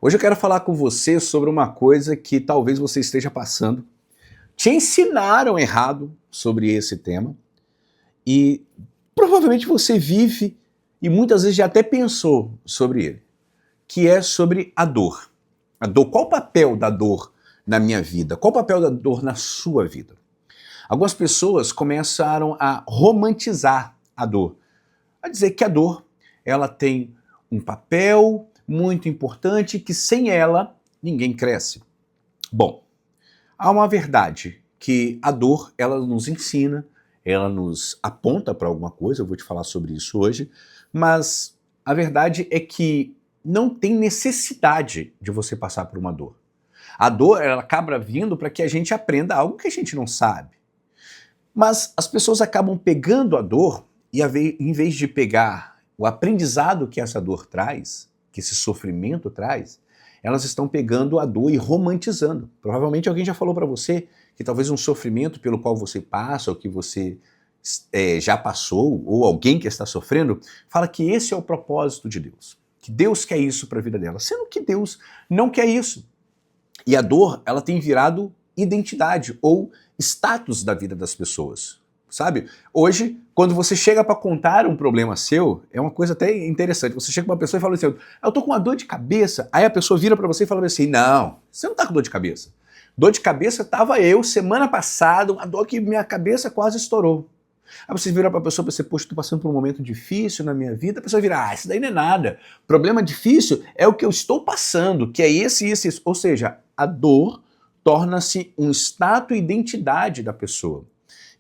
Hoje eu quero falar com você sobre uma coisa que talvez você esteja passando. Te ensinaram errado sobre esse tema e provavelmente você vive e muitas vezes já até pensou sobre ele, que é sobre a dor. A dor, qual o papel da dor na minha vida? Qual o papel da dor na sua vida? Algumas pessoas começaram a romantizar a dor, a dizer que a dor ela tem um papel muito importante, que sem ela ninguém cresce. Bom, há uma verdade que a dor ela nos ensina, ela nos aponta para alguma coisa, eu vou te falar sobre isso hoje, mas a verdade é que não tem necessidade de você passar por uma dor. A dor ela acaba vindo para que a gente aprenda algo que a gente não sabe. Mas as pessoas acabam pegando a dor e em vez de pegar o aprendizado que essa dor traz, que esse sofrimento traz, elas estão pegando a dor e romantizando. Provavelmente alguém já falou para você que talvez um sofrimento pelo qual você passa, ou que você já passou, ou alguém que está sofrendo, fala que esse é o propósito de Deus. Que Deus quer isso para a vida dela, sendo que Deus não quer isso. E a dor, ela tem virado identidade ou status da vida das pessoas, sabe? Hoje, quando você chega para contar um problema seu, é uma coisa até interessante. Você chega para uma pessoa e fala assim, eu tô com uma dor de cabeça. Aí a pessoa vira para você e fala assim, não, você não tá com dor de cabeça. Dor de cabeça tava eu semana passada, uma dor que minha cabeça quase estourou. Aí você vira para a pessoa e pensa, poxa, estou passando por um momento difícil na minha vida. A pessoa vira, isso daí não é nada. Problema difícil é o que eu estou passando, que é esse. Ou seja, a dor torna-se um status e identidade da pessoa.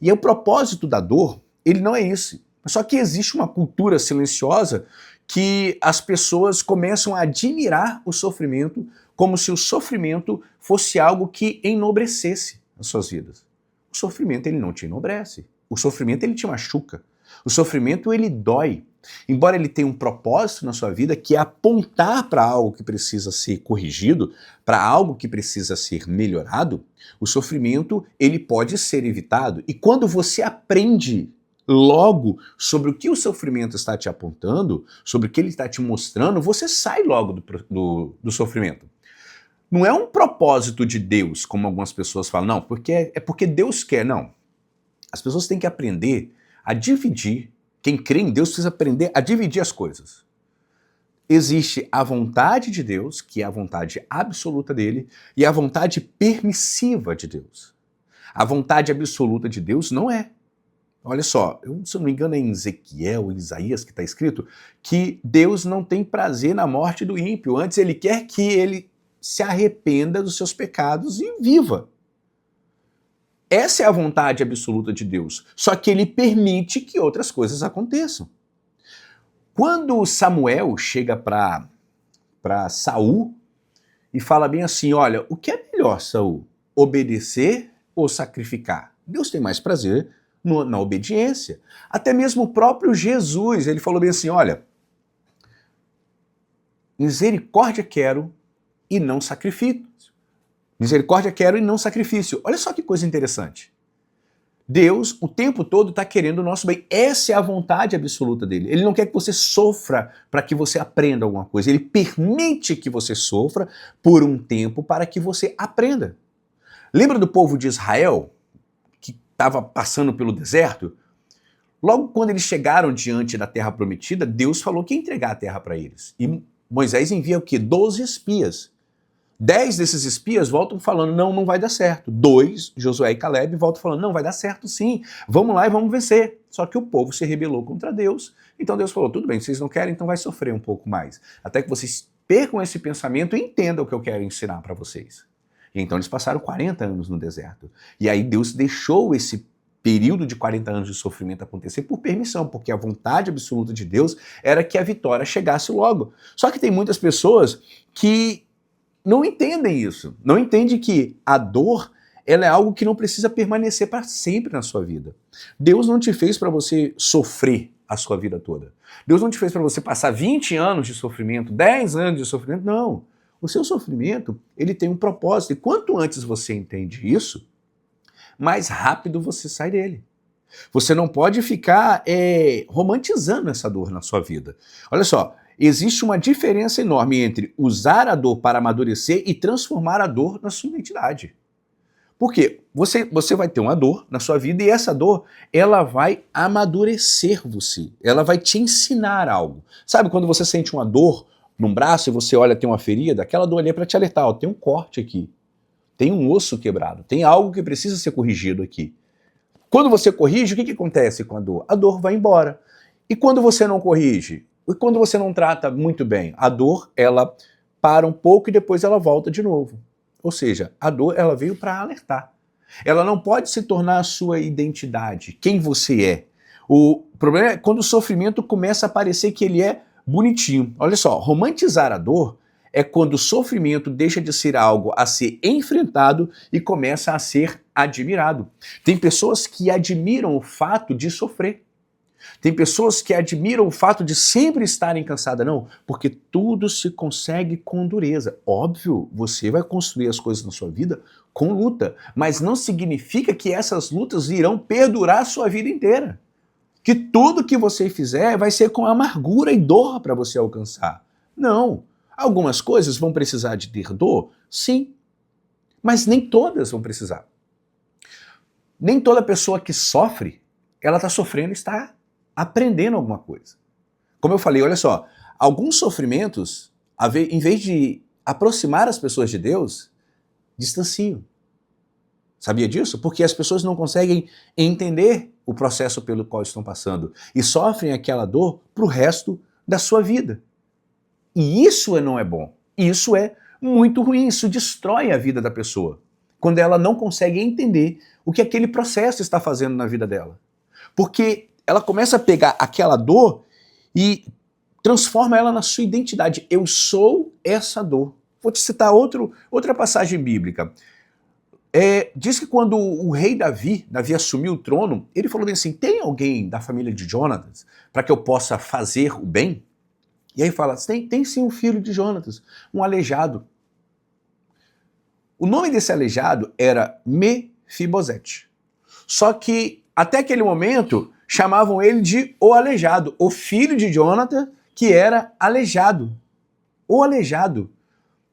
E o propósito da dor, ele não é esse. Só que existe uma cultura silenciosa que as pessoas começam a admirar o sofrimento como se o sofrimento fosse algo que enobrecesse as suas vidas. O sofrimento, ele não te enobrece. O sofrimento, ele te machuca. O sofrimento, ele dói. Embora ele tenha um propósito na sua vida, que é apontar para algo que precisa ser corrigido, para algo que precisa ser melhorado, o sofrimento, ele pode ser evitado. E quando você aprende logo sobre o que o sofrimento está te apontando, sobre o que ele está te mostrando, você sai logo do sofrimento. Não é um propósito de Deus, como algumas pessoas falam, não, porque é porque Deus quer, não. As pessoas têm que aprender a dividir. Quem crê em Deus precisa aprender a dividir as coisas. Existe a vontade de Deus, que é a vontade absoluta dele, e a vontade permissiva de Deus. A vontade absoluta de Deus não é. Olha só, se eu não me engano é em Ezequiel ou Isaías que está escrito que Deus não tem prazer na morte do ímpio. Antes ele quer que ele se arrependa dos seus pecados e viva. Essa é a vontade absoluta de Deus, só que ele permite que outras coisas aconteçam. Quando Samuel chega para Saul e fala bem assim, olha, o que é melhor, Saul? Obedecer ou sacrificar? Deus tem mais prazer na obediência. Até mesmo o próprio Jesus, ele falou bem assim, olha, misericórdia quero e não sacrifício. Misericórdia quero e não sacrifício. Olha só que coisa interessante. Deus, o tempo todo, está querendo o nosso bem. Essa é a vontade absoluta dele. Ele não quer que você sofra para que você aprenda alguma coisa. Ele permite que você sofra por um tempo para que você aprenda. Lembra do povo de Israel, que estava passando pelo deserto? Logo quando eles chegaram diante da terra prometida, Deus falou que ia entregar a terra para eles. E Moisés envia o quê? 12 espias. 10 desses espias voltam falando, não vai dar certo. 2, Josué e Caleb, voltam falando, não, vai dar certo sim, vamos lá e vamos vencer. Só que o povo se rebelou contra Deus, então Deus falou, tudo bem, vocês não querem, então vai sofrer um pouco mais. Até que vocês percam esse pensamento e entendam o que eu quero ensinar para vocês. E então eles passaram 40 anos no deserto. E aí Deus deixou esse período de 40 anos de sofrimento acontecer por permissão, porque a vontade absoluta de Deus era que a vitória chegasse logo. Só que tem muitas pessoas que não entendem isso, não entendem que a dor ela é algo que não precisa permanecer para sempre na sua vida. Deus não te fez para você sofrer a sua vida toda. Deus não te fez para você passar 20 anos de sofrimento, 10 anos de sofrimento, não. O seu sofrimento, ele tem um propósito, e quanto antes você entende isso, mais rápido você sai dele. Você não pode ficar romantizando essa dor na sua vida. Olha só, existe uma diferença enorme entre usar a dor para amadurecer e transformar a dor na sua identidade. Por quê? Você vai ter uma dor na sua vida e essa dor, ela vai amadurecer você. Ela vai te ensinar algo. Sabe quando você sente uma dor num braço e você olha, tem uma ferida? Aquela dor ali é para te alertar, ó, tem um corte aqui. Tem um osso quebrado. Tem algo que precisa ser corrigido aqui. Quando você corrige, o que acontece com a dor? A dor vai embora. E quando você não corrige? E quando você não trata muito bem? A dor, ela para um pouco e depois ela volta de novo. Ou seja, a dor, ela veio para alertar. Ela não pode se tornar a sua identidade, quem você é. O problema é quando o sofrimento começa a parecer que ele é bonitinho. Olha só, romantizar a dor é quando o sofrimento deixa de ser algo a ser enfrentado e começa a ser admirado. Tem pessoas que admiram o fato de sofrer. Tem pessoas que admiram o fato de sempre estarem cansadas, não, porque tudo se consegue com dureza. Óbvio, você vai construir as coisas na sua vida com luta, mas não significa que essas lutas irão perdurar a sua vida inteira. Que tudo que você fizer vai ser com amargura e dor para você alcançar. Não. Algumas coisas vão precisar de ter dor? Sim. Mas nem todas vão precisar. Nem toda pessoa que sofre, ela está sofrendo e está aprendendo alguma coisa. Como eu falei, olha só, alguns sofrimentos, em vez de aproximar as pessoas de Deus, distanciam. Sabia disso? Porque as pessoas não conseguem entender o processo pelo qual estão passando e sofrem aquela dor para o resto da sua vida. E isso não é bom. Isso é muito ruim. Isso destrói a vida da pessoa. Quando ela não consegue entender o que aquele processo está fazendo na vida dela. Porque ela começa a pegar aquela dor e transforma ela na sua identidade. Eu sou essa dor. Vou te citar outra passagem bíblica. Diz que quando o rei Davi assumiu o trono, ele falou assim, tem alguém da família de Jonatas para que eu possa fazer o bem? E aí fala, tem sim um filho de Jonatas, um aleijado. O nome desse aleijado era Mefibosete. Só que até aquele momento chamavam ele de o aleijado, o filho de Jonathan que era aleijado. O aleijado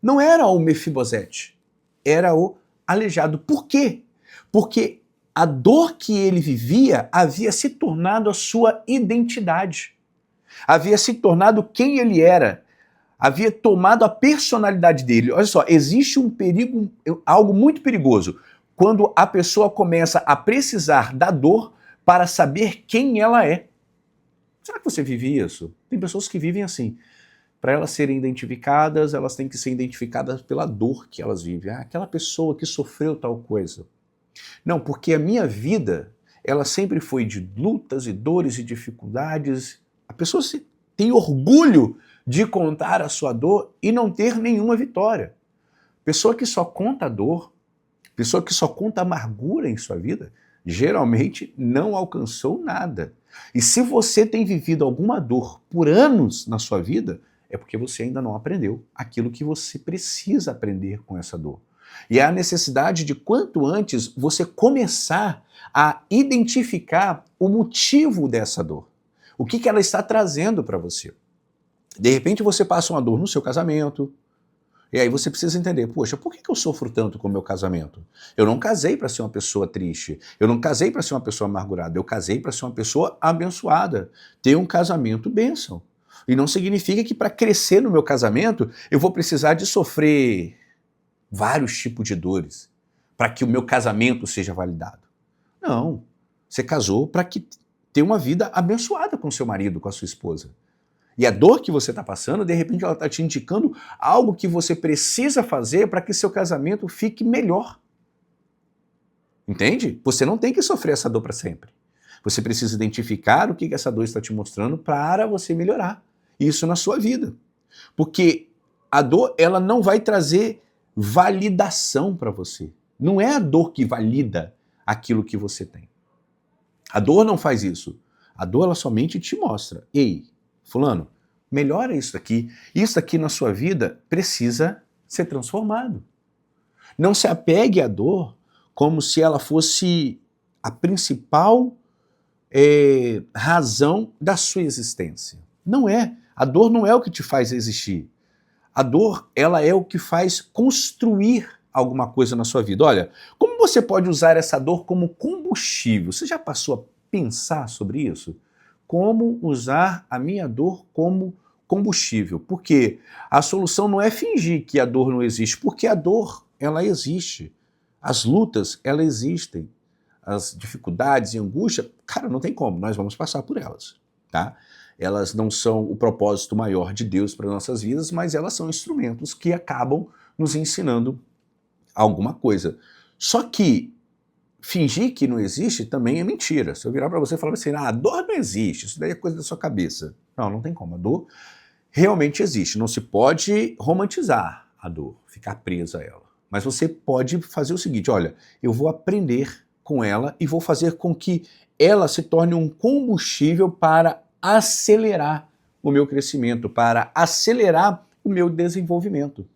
não era o Mefibosete, era o aleijado. Por quê? Porque a dor que ele vivia havia se tornado a sua identidade. Havia se tornado quem ele era. Havia tomado a personalidade dele. Olha só, existe um perigo, algo muito perigoso, quando a pessoa começa a precisar da dor para saber quem ela é. Será que você vive isso? Tem pessoas que vivem assim. Para elas serem identificadas, elas têm que ser identificadas pela dor que elas vivem. Ah, aquela pessoa que sofreu tal coisa. Não, porque a minha vida, ela sempre foi de lutas e dores e dificuldades. A pessoa tem orgulho de contar a sua dor e não ter nenhuma vitória. Pessoa que só conta dor, pessoa que só conta amargura em sua vida, geralmente não alcançou nada. E se você tem vivido alguma dor por anos na sua vida, é porque você ainda não aprendeu aquilo que você precisa aprender com essa dor. E há a necessidade de, quanto antes, você começar a identificar o motivo dessa dor. O que ela está trazendo para você. De repente você passa uma dor no seu casamento, e aí você precisa entender, poxa, por que eu sofro tanto com o meu casamento? Eu não casei para ser uma pessoa triste, eu não casei para ser uma pessoa amargurada, eu casei para ser uma pessoa abençoada, ter um casamento bênção. E não significa que para crescer no meu casamento eu vou precisar de sofrer vários tipos de dores para que o meu casamento seja validado. Não, você casou para ter uma vida abençoada com seu marido, com a sua esposa. E a dor que você está passando, de repente ela está te indicando algo que você precisa fazer para que seu casamento fique melhor. Entende? Você não tem que sofrer essa dor para sempre. Você precisa identificar o que essa dor está te mostrando para você melhorar isso na sua vida. Porque a dor, ela não vai trazer validação para você. Não é a dor que valida aquilo que você tem. A dor não faz isso. A dor, ela somente te mostra. Ei, fulano, melhora isso aqui. Isso aqui na sua vida precisa ser transformado. Não se apegue à dor como se ela fosse a principal razão da sua existência. Não é. A dor não é o que te faz existir. A dor, ela é o que faz construir alguma coisa na sua vida. Olha, como você pode usar essa dor como combustível? Você já passou a pensar sobre isso? Como usar a minha dor como combustível? Porque a solução não é fingir que a dor não existe, porque a dor, ela existe. As lutas, elas existem. As dificuldades e angústia, cara, não tem como, nós vamos passar por elas, tá? Elas não são o propósito maior de Deus para nossas vidas, mas elas são instrumentos que acabam nos ensinando alguma coisa. Só que fingir que não existe também é mentira. Se eu virar para você e falar assim, a dor não existe, isso daí é coisa da sua cabeça. Não, não tem como. A dor realmente existe. Não se pode romantizar a dor, ficar preso a ela. Mas você pode fazer o seguinte, olha, eu vou aprender com ela e vou fazer com que ela se torne um combustível para acelerar o meu crescimento, para acelerar o meu desenvolvimento.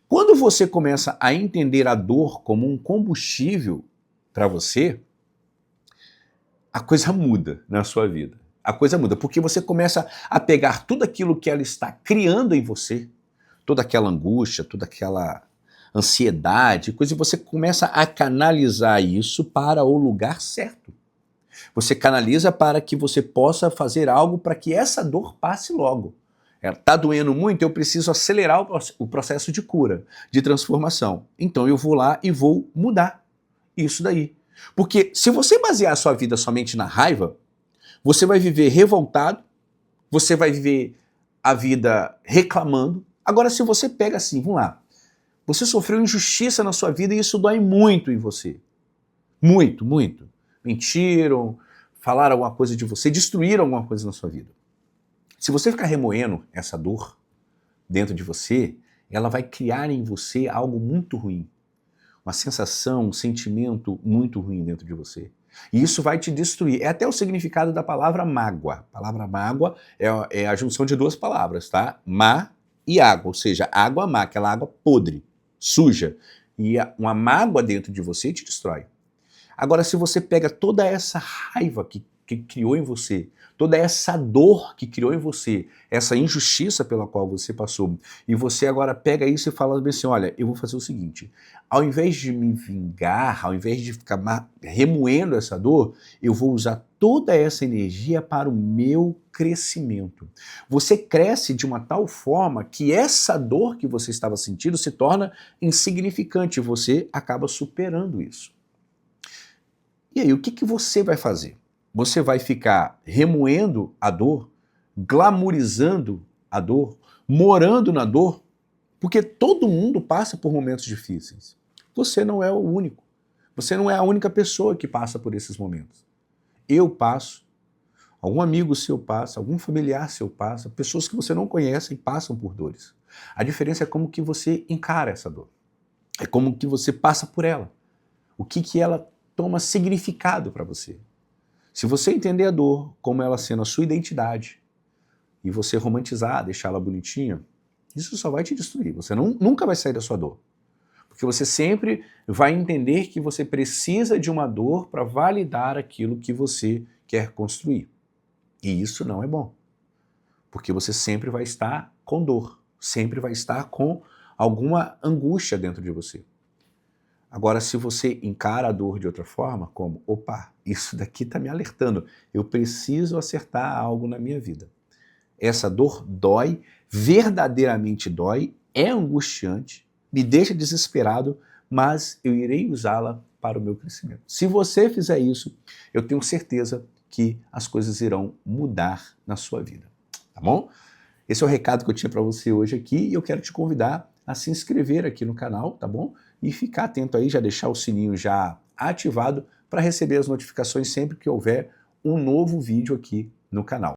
Quando você começa a entender a dor como um combustível para você, a coisa muda na sua vida. A coisa muda, porque você começa a pegar tudo aquilo que ela está criando em você, toda aquela angústia, toda aquela ansiedade, coisa, e você começa a canalizar isso para o lugar certo. Você canaliza para que você possa fazer algo para que essa dor passe logo. Está doendo muito, eu preciso acelerar o processo de cura, de transformação. Então eu vou lá e vou mudar isso daí. Porque se você basear a sua vida somente na raiva, você vai viver revoltado, você vai viver a vida reclamando. Agora, se você pega assim, vamos lá, você sofreu injustiça na sua vida e isso dói muito em você. Muito, muito. Mentiram, falaram alguma coisa de você, destruíram alguma coisa na sua vida. Se você ficar remoendo essa dor dentro de você, ela vai criar em você algo muito ruim. Uma sensação, um sentimento muito ruim dentro de você. E isso vai te destruir. É até o significado da palavra mágoa. A palavra mágoa é a junção de duas palavras, tá? Má e água, ou seja, água má, aquela água podre, suja. E uma mágoa dentro de você te destrói. Agora, se você pega toda essa raiva que criou em você, toda essa dor que criou em você, essa injustiça pela qual você passou, e você agora pega isso e fala assim, olha, eu vou fazer o seguinte, ao invés de me vingar, ao invés de ficar remoendo essa dor, eu vou usar toda essa energia para o meu crescimento. Você cresce de uma tal forma que essa dor que você estava sentindo se torna insignificante, e você acaba superando isso. E aí, o que você vai fazer? Você vai ficar remoendo a dor, glamourizando a dor, morando na dor, porque todo mundo passa por momentos difíceis. Você não é o único. Você não é a única pessoa que passa por esses momentos. Eu passo, algum amigo seu passa, algum familiar seu passa, pessoas que você não conhece passam por dores. A diferença é como que você encara essa dor. É como que você passa por ela. O que ela toma significado para você. Se você entender a dor como ela sendo a sua identidade e você romantizar, deixá-la bonitinha, isso só vai te destruir. Você nunca vai sair da sua dor. Porque você sempre vai entender que você precisa de uma dor para validar aquilo que você quer construir. E isso não é bom. Porque você sempre vai estar com dor, sempre vai estar com alguma angústia dentro de você. Agora, se você encara a dor de outra forma, como, opa, isso daqui está me alertando, eu preciso acertar algo na minha vida. Essa dor dói, verdadeiramente dói, é angustiante, me deixa desesperado, mas eu irei usá-la para o meu crescimento. Se você fizer isso, eu tenho certeza que as coisas irão mudar na sua vida, tá bom? Esse é o recado que eu tinha para você hoje aqui e eu quero te convidar a se inscrever aqui no canal, tá bom? E ficar atento aí, já deixar o sininho já ativado para receber as notificações sempre que houver um novo vídeo aqui no canal.